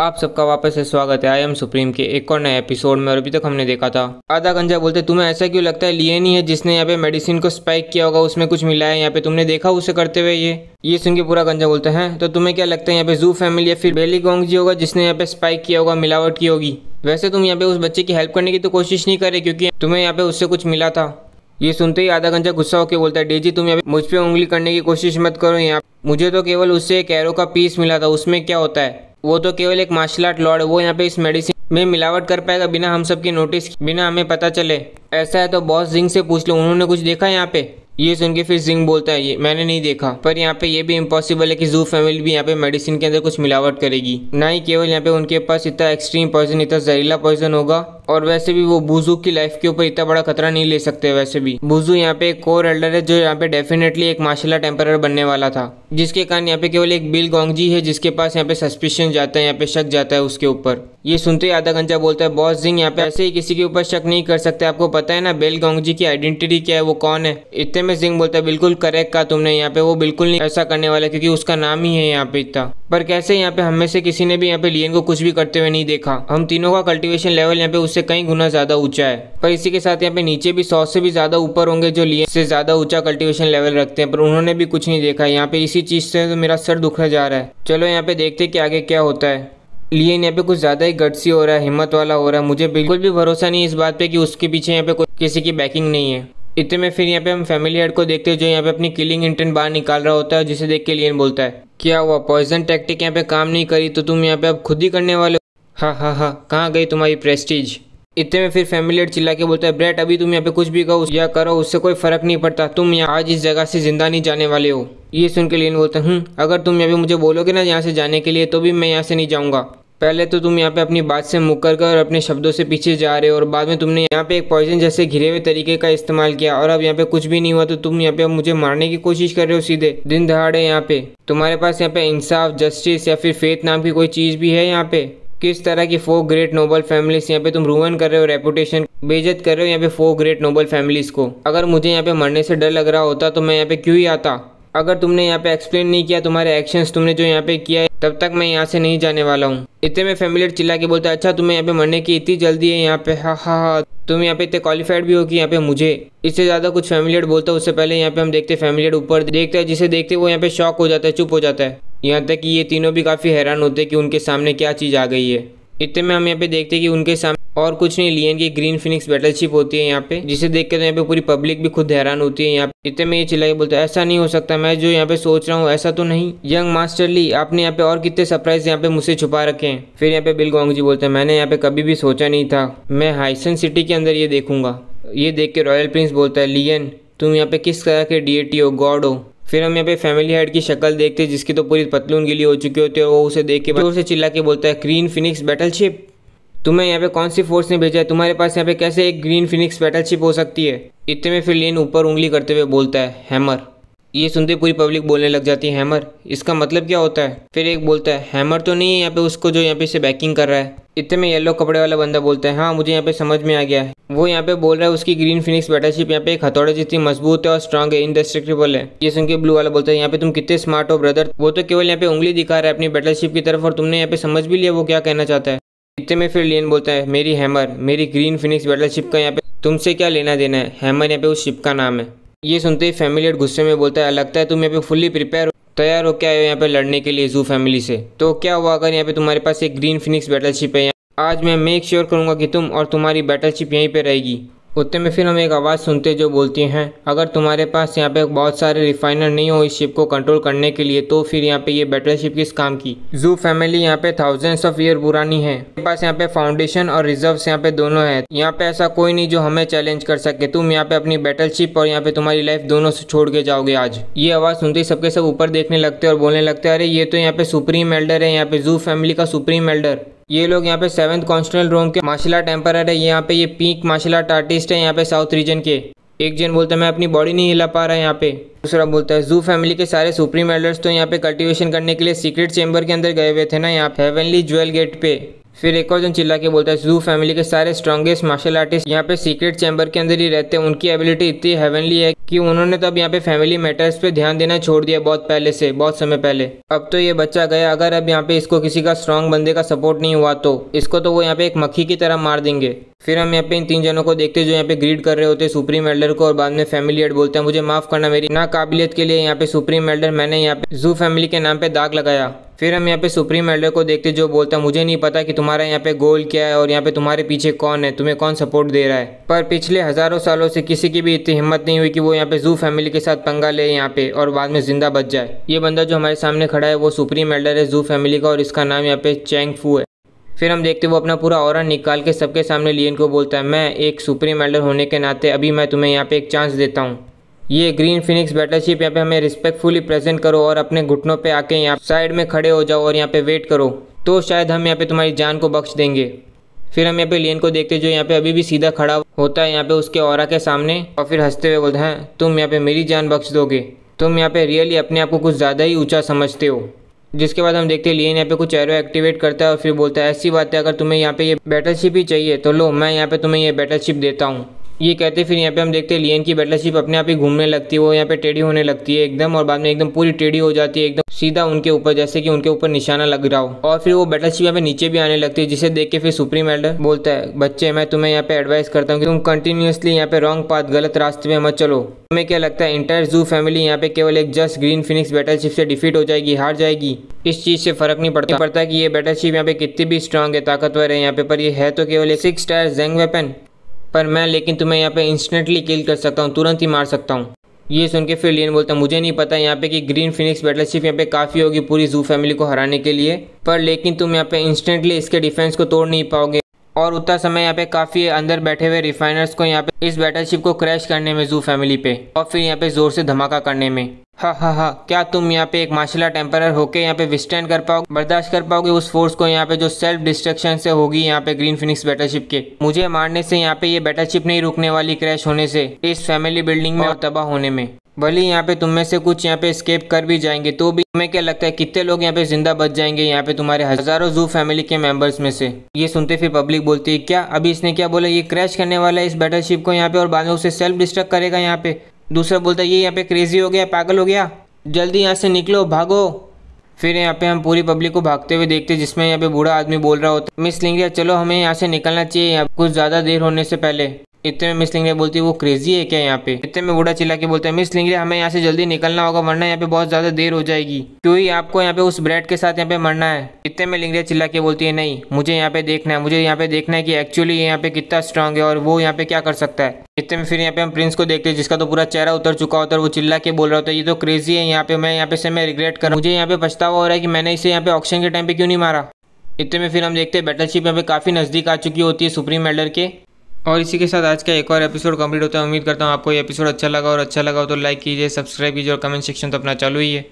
आप सबका वापस से स्वागत है आई एम सुप्रीम के एक और नए एपिसोड में। और अभी तक हमने देखा था आधा गंजा बोलते तुम्हें ऐसा क्यों लगता है लियन ही है जिसने यहाँ पे मेडिसिन को स्पाइक किया होगा, उसमें कुछ मिला है यहाँ पे, तुमने देखा उसे करते हुए। ये सुन के पूरा गंजा बोलता है तो तुम्हें क्या लगता है यहाँ पे जू फैमिली या फिर बेली गोंगजी होगा जिसने यहाँ पे स्पाइक किया होगा, मिलावट की होगी। वैसे तुम यहाँ पे उस बच्चे की हेल्प करने की तो कोशिश नहीं करे क्योंकि तुम्हें यहाँ पे उससे कुछ मिला था। ये सुनते ही आधा गंजा गुस्सा होकर बोलता है डेजी तुम यहाँ पे मुझ पे उंगली करने की कोशिश मत करो, यहाँ मुझे तो केवल उससे एक एरो का पीस मिला था, उसमें क्या होता है, वो तो केवल एक मार्शल आर्ट लॉर्ड है, वो यहाँ पे इस मेडिसिन में मिलावट कर पाएगा बिना हम सबके नोटिस, बिना हमें पता चले। ऐसा है तो बॉस जिंग से पूछ लो, उन्होंने कुछ देखा है यहाँ पे। ये सुन के फिर जिंग बोलता है ये मैंने नहीं देखा, पर यहाँ पे ये भी इम्पॉसिबल है कि जू फैमिली भी यहाँ पे मेडिसिन के अंदर कुछ मिलावट करेगी। ना ही केवल यहाँ पे उनके पास इतना एक्सट्रीम पॉइजन, इतना जहरीला पॉइजन होगा, और वैसे भी वो बुजू की लाइफ के ऊपर इतना बड़ा खतरा नहीं ले सकते। वैसे भी बुजू यहाँ पे एक कोर एल्डर है जो यहाँ पे डेफिनेटली एक मार्शल आर्ट एम्परर बनने वाला था, जिसके कारण यहाँ पे केवल एक बिल गोंगजी है जिसके पास यहाँ पे सस्पिशन जाता है, यहाँ पे शक जाता है उसके ऊपर। ये सुनते ही आधा गंजा बोलता है बॉस जिंग यहाँ पे ऐसे ही किसी के ऊपर शक नहीं कर सकते, आपको पता है ना बेल गोंगजी की आइडेंटिटी क्या है, वो कौन है। इतने में जिंग बोलता है बिल्कुल करेक्ट कहा तुमने, यहाँ पे वो बिल्कुल नहीं ऐसा करने वाला क्योंकि उसका नाम ही है यहाँ पे इतना। पर कैसे यहाँ पे हम में से किसी ने भी यहाँ पे लियन को कुछ भी करते हुए नहीं देखा। हम तीनों का कल्टीवेशन लेवल यहाँ पे उससे कई गुना ज्यादा ऊंचा है, पर इसी के साथ यहाँ पे नीचे भी 100 से भी ज्यादा ऊपर होंगे जो लियन से ज्यादा ऊंचा कल्टीवेशन लेवल रखते हैं, पर उन्होंने भी कुछ नहीं देखा। यहाँ पे इसी चीज से तो मेरा सर दुखा जा रहा है। चलो यहाँ पे देखते कि आगे क्या होता है। लियन यहाँ पे कुछ ज्यादा ही गट्सी हो रहा है, हिम्मत वाला हो रहा है। मुझे बिल्कुल भी भरोसा नहीं इस बात पे कि उसके पीछे यहाँ पे किसी की बैकिंग नहीं है। इतने में फिर यहाँ पे हम फैमिली हेड को देखते हैं जो यहाँ पे अपनी किलिंग इंटेंट बाहर निकाल रहा होता है, जिसे देख के लियन बोलता है क्या हुआ, पॉइजन टैक्टिक यहाँ पे काम नहीं करी तो तुम यहाँ पे अब खुद ही करने वाले हो। हाँ, कहाँ गई तुम्हारी प्रेस्टीज। इतने में फिर फैमिली हेड चिल्ला के बोलता है ब्रेट अभी तुम यहाँ पे कुछ भी कहो या करो उससे कोई फर्क नहीं पड़ता, तुम यहाँ आज इस जगह से जिंदा नहीं जाने वाले हो। ये सुन के लियन बोलता है अगर तुम यहाँ पे मुझे बोलोगे ना यहाँ से जाने के लिए तो भी मैं यहाँ से नहीं जाऊँगा। पहले तो तुम यहाँ पे अपनी बात से मुकर कर अपने शब्दों से पीछे जा रहे हो, और बाद में तुमने यहाँ पे एक पॉइजन जैसे घिरे हुए तरीके का इस्तेमाल किया और अब यहाँ पे कुछ भी नहीं हुआ तो तुम यहाँ पे मुझे मारने की कोशिश कर रहे हो सीधे दिन दहाड़े। यहाँ पे तुम्हारे पास यहाँ पे इंसाफ, जस्टिस या फिर फेथ नाम की कोई चीज भी है यहाँ पे। किस तरह की 4 ग्रेट नोबल फैमिलीज यहाँ पे तुम रुइन कर रहे हो, रेपुटेशन बेइज्जत कर रहे हो यहाँ पे 4 ग्रेट नोबल फैमिलीज को। अगर मुझे यहाँ पे मरने से डर लग रहा होता तो मैं यहाँ पे क्यों ही आता। अगर तुमने यहाँ पे एक्सप्लेन नहीं किया तुम्हारे एक्शंस, तुमने जो यहाँ पे किया है, तब तक मैं यहाँ से नहीं जाने वाला हूँ। इतने में फैमिली चिल्ला के बोलता है अच्छा तुम्हें यहाँ पे मरने की इतनी जल्दी है यहाँ पे, हाँ तुम यहाँ पे इतने क्वालिफाइड भी हो कि यहाँ पे मुझे इससे ज्यादा कुछ फैमिली बोलता है। उससे पहले यहाँ पे हम देखते फैमिली ऊपर देखते हैं, जिसे देखते वो यहाँ पे शॉक हो जाता है, चुप हो जाता है। यहाँ तक कि ये तीनों भी काफी हैरान होते हैं कि उनके सामने क्या चीज आ गई है। इतने में हम यहाँ पे देखते हैं कि उनके सामने और कुछ नहीं लियन की ग्रीन फिनिक्स बैटलशिप होती है यहाँ पे, जिसे देख के तो यहाँ पे पूरी पब्लिक भी खुद हैरान होती है। यहाँ पे इतने में ये चिल्ला के बोलता है ऐसा नहीं हो सकता, मैं जो यहाँ पे सोच रहा हूँ ऐसा तो नहीं। यंग मास्टर ली आपने यहाँ पे और कितने सरप्राइज यहाँ पे मुझसे छुपा रखे हैं। फिर यहाँ पे बिल गोंगजी बोलते हैं मैंने यहाँ पे कभी भी सोचा नहीं था मैं हाइसन सिटी के अंदर ये देखूंगा। ये देख के रॉयल प्रिंस बोलता है लियन तुम यहाँ पे किस तरह के डीएटी हो, गॉड हो। फिर हम यहाँ पे फैमिली हेड की शक्ल देखते हैं जिसकी तो पूरी पतलून गीली हो चुकी होती है, और वो उसे देख के जोर से चिल्ला के बोलता है ग्रीन फिनिक्स बैटलशिप, तुम्हें यहाँ पे कौन सी फोर्स ने भेजा है, तुम्हारे पास यहाँ पे कैसे एक ग्रीन फिनिक्स बैटलशिप हो सकती है। इतने में फिर लियन ऊपर उंगली करते हुए बोलता है हैमर। ये सुनते पूरी पब्लिक बोलने लग जाती है हैमर, इसका मतलब क्या होता है। फिर एक बोलता है हैमर तो नहीं है यहाँ पे उसको जो यहाँ पे इसे बैकिंग कर रहा है। इतने में येलो कपड़े वाला बंदा बोलता है हाँ मुझे यहाँ पे समझ में आ गया है। वो यहाँ पे बोल रहा है उसकी ग्रीन फिनिक्स बैटलशिप यहाँ पे एक हथौड़े जितनी मजबूत है और स्ट्रांग है, इनडेस्ट्रक्टिबल है। ये सुन के ब्लू वाला बोलता है यहाँ पे तुम कितने स्मार्ट हो ब्रदर, वो तो केवल यहाँ पे उंगली दिखा रहा है अपनी बैटलशिप की तरफ और तुमने यहाँ पे समझ भी लिया वो क्या कहना चाहता है। इतने में फिर लियन बोलता है मेरी हैमर, मेरी ग्रीन फिनिक्स बैटलशिप का यहाँ पे तुमसे क्या लेना देना है, हैमर यहाँ पे उस शिप का नाम है। ये सुनते ही फैमिली गुस्से में बोलता है लगता है तुम यहाँ पे फुल्ली प्रिपेयर तैयार हो क्या है यहाँ पे लड़ने के लिए जू फैमिली से। तो क्या हुआ अगर यहाँ पे तुम्हारे पास एक ग्रीन फिनिक्स बैटलशिप है, आज मैं मेक श्योर करूंगा कि तुम और तुम्हारी बैटलशिप यहीं पे रहेगी। उतने में फिर हम एक आवाज़ सुनते जो बोलती हैं अगर तुम्हारे पास यहाँ पे बहुत सारे रिफाइनर नहीं हो इस शिप को कंट्रोल करने के लिए तो फिर यहाँ पे ये बैटलशिप किस काम की। जू फैमिली यहाँ पे थाउजेंड्स ऑफ ईयर पुरानी है, मेरे पास यहाँ पे फाउंडेशन और रिजर्व्स यहाँ पे दोनों है, यहाँ पे ऐसा कोई नहीं जो हमें चैलेंज कर सके। तुम यहाँ पे अपनी बैटलशिप और यहाँ पे तुम्हारी लाइफ दोनों से छोड़ के जाओगे आज। ये आवाज़ सुनते ही सबके सब ऊपर देखने लगते और बोलने लगते अरे ये तो यहाँ पे सुप्रीम एल्डर है, यहाँ पे जू फैमिली का सुप्रीम एल्डर। ये लोग यहाँ पे 7th कॉन्स्टेंट रोम के मार्शल आर्ट एम्परर है, यहाँ पे ये पीक मार्शल आर्ट आर्टिस्ट है यहाँ पे साउथ रीजन के। एक जन बोलता है मैं अपनी बॉडी नहीं हिला पा रहा यहाँ पे। दूसरा बोलता है जू फैमिली के सारे सुप्रीम एल्डर्स तो यहाँ पे कल्टीवेशन करने के लिए सीक्रेट चेंबर के अंदर गए हुए थे ना यहाँ पे हेवनली ज्वेल गेट पे। फिर एक और जन चिल्ला के बोलता है जू फैमिली के सारे स्ट्रॉन्गेस्ट मार्शल आर्टिस्ट यहाँ पे सीक्रेट चैम्बर के अंदर ही रहते हैं। उनकी एबिलिटी इतनी हेवनली है कि उन्होंने तो अब यहाँ पे फैमिली मैटर्स पे ध्यान देना छोड़ दिया बहुत पहले से, बहुत समय पहले। अब तो ये बच्चा गया, अगर अब यहाँ पे इसको किसी का स्ट्रांग बंदे का सपोर्ट नहीं हुआ तो इसको तो वो यहाँ पे एक मक्खी की तरह मार देंगे। फिर हम यहाँ पे इन 3 जनों को देखते जो यहाँ पे ग्रीड कर रहे होते सुप्रीम एल्डर को, और बाद में फैमिली हेड बोलते हैं मुझे माफ करना मेरी नाकाबिलियत के लिए यहाँ पे सुप्रीम एल्डर, मैंने यहाँ पे जू फैमिली के नाम पे दाग लगाया। फिर हम यहाँ पे सुप्रीम एल्डर को देखते जो बोलता है मुझे नहीं पता कि तुम्हारा यहाँ पे गोल क्या है और यहाँ पे तुम्हारे पीछे कौन है, तुम्हें कौन सपोर्ट दे रहा है, पर पिछले हजारों सालों से किसी की भी इतनी हिम्मत नहीं हुई कि वो यहाँ पे जू फैमिली के साथ पंगा ले यहाँ पे और बाद में जिंदा बच जाए। ये बंदा जो हमारे सामने खड़ा है वो सुप्रीम एल्डर है जू फैमिली का और इसका नाम यहाँ पे चैंग फू है। फिर हम देखते वो अपना पूरा ऑरा निकाल के सबके सामने लियन को बोलता है मैं एक सुप्रीम एल्डर होने के नाते अभी मैं तुम्हें यहाँ पे एक चांस देता हूँ। ये ग्रीन फिनिक्स बैटलशिप यहाँ पे हमें रिस्पेक्टफुली प्रेजेंट करो और अपने घुटनों पे आके यहाँ साइड में खड़े हो जाओ और यहाँ पे वेट करो, तो शायद हम यहाँ पे तुम्हारी जान को बख्श देंगे। फिर हम यहाँ पे लियन को देखते जो यहाँ पे अभी भी सीधा खड़ा होता है यहाँ पे उसके ऑरा के सामने और फिर हंसते हुए बोलते हैं तुम यहाँ पे मेरी जान बख्श दोगे, तुम यहाँ पे रियली अपने आप को कुछ ज़्यादा ही ऊँचा समझते हो। जिसके बाद हम देखते हैं लियन यहाँ पे कुछ एरो एक्टिवेट करता है और फिर बोलता है ऐसी बात है अगर तुम्हें यहाँ पे ये बैटलशिप ही चाहिए तो लो मैं यहाँ पे तुम्हें ये बैटलशिप देता हूँ। ये कहते फिर यहाँ पे हम देखते हैं लियन की बैटलशिप अपने आप ही घूमने लगती है, वो यहाँ पे टेढ़ी होने लगती है एकदम और बाद में एकदम पूरी टेढ़ी हो जाती है एकदम सीधा उनके ऊपर, जैसे कि उनके ऊपर निशाना लग रहा हो। और फिर वो बैटलशिप यहाँ पे नीचे भी आने लगती है, जिसे देख के फिर सुप्रीम एल्डर बोलता है बच्चे मैं तुम्हें यहाँ पे एडवाइस करता हूँ कि तुम कंटिन्यूसली यहाँ पे रॉन्ग पाथ, गलत रास्ते में मत चलो। तुम्हें क्या लगता है इंटायर जू फैमिली यहाँ पे केवल एक जस्ट ग्रीन फिनिक्स बैटलशिप से डिफीट हो जाएगी, हार जाएगी? इस चीज़ से फर्क नहीं पड़ता कि ये बैटलशिप यहाँ पे कितनी भी स्ट्रांग है, ताकतवर है यहाँ पे, पर ये है तो केवल एक 6 स्टार जेंग वेपन। पर मैं लेकिन तुम्हें यहाँ पे इंस्टेंटली किल कर सकता हूँ, तुरंत ही मार सकता हूँ। ये सुन के फिर लियन बोलता है मुझे नहीं पता यहाँ पे कि ग्रीन फिनिक्स बैटलशिप यहाँ पे काफ़ी होगी पूरी जू फैमिली को हराने के लिए, पर लेकिन तुम यहाँ पे इंस्टेंटली इसके डिफेंस को तोड़ नहीं पाओगे और उतना समय यहाँ पे काफ़ी अंदर बैठे हुए रिफाइनर्स को यहाँ पे इस बैटलशिप को क्रैश करने में जू फैमिली पे और फिर यहाँ पे जोर से धमाका करने में। हा, क्या तुम यहाँ पे एक मार्शल आर्ट एम्परर होके यहाँ पे विस्टैंड कर पाओगे, बर्दाश्त कर पाओगे उस फोर्स को यहाँ पे जो सेल्फ डिस्ट्रक्शन से होगी यहाँ पे ग्रीन फिनिक्स बैटलशिप के? मुझे मारने से यहाँ पे ये बैटलशिप नहीं रुकने वाली क्रैश होने से, इस फैमिली बिल्डिंग में और तबाह होने में। भले यहाँ पे तुम में से कुछ यहाँ पे एस्केप कर भी जाएंगे तो भी तुम्हें क्या लगता है कितने लोग यहाँ पे जिंदा बच जाएंगे यहाँ पे तुम्हारे हजारों जू फैमिली के मेंबर्स में से? ये सुनते फिर पब्लिक बोलती है क्या अभी इसने क्या बोला, ये क्रैश करने वाला है इस बैटलशिप को यहाँ पे और बाद में उसे सेल्फ डिस्ट्रक्ट करेगा यहाँ पे? दूसरा बोलता है ये यहाँ पे क्रेजी हो गया, पागल हो गया, जल्दी यहाँ से निकलो, भागो। फिर यहाँ पे हम पूरी पब्लिक को भागते हुए देखते जिसमें यहाँ पे बूढ़ा आदमी बोल रहा होता है मिस लिंगरिया चलो हमें यहाँ से निकलना चाहिए कुछ ज़्यादा देर होने से पहले। इतने में मिस लिंगरिया बोलती है वो क्रेजी है क्या यहाँ पे? इतने में बूढ़ा चिल्ला के बोलता है मिस लिंगरिया हमें यहाँ से जल्दी निकलना होगा वरना यहाँ पे बहुत ज़्यादा देर हो जाएगी, क्यों ही आपको यहाँ पे उस ब्रेड के साथ यहाँ पे मरना है। इतने में लिंगरिया चिल्ला के बोलती है नहीं मुझे यहाँ पे देखना है, मुझे यहाँ पे देखना है कि एक्चुअली यहाँ पे कितना स्ट्रांग है और वो यहाँ पे क्या कर सकता है। इतने में फिर यहाँ पे हम प्रिंस को देखते हैं जिसका तो पूरा चेहरा उतर चुका होता है, वो चिल्ला के बोल रहा होता है ये तो क्रेजी है यहाँ पे, मैं यहाँ पे से मैं रिग्रेट कर, मुझे यहाँ पे पछतावा हो रहा है कि मैंने इसे यहाँ पे ऑक्शन के टाइम पे क्यों नहीं मारा। इतने में फिर हम देखते हैं बैटलशिप यहाँ पे काफ़ी नज़दीक आ चुकी होती है सुप्रीम एल्डर के। और इसी के साथ आज का एक और एपिसोड कंप्लीट होता है। उम्मीद करता हूँ आपको ये एपिसोड अच्छा लगा, और अच्छा लगा हो तो लाइक कीजिए, सब्सक्राइब कीजिए और कमेंट सेक्शन तो अपना चालू ही है।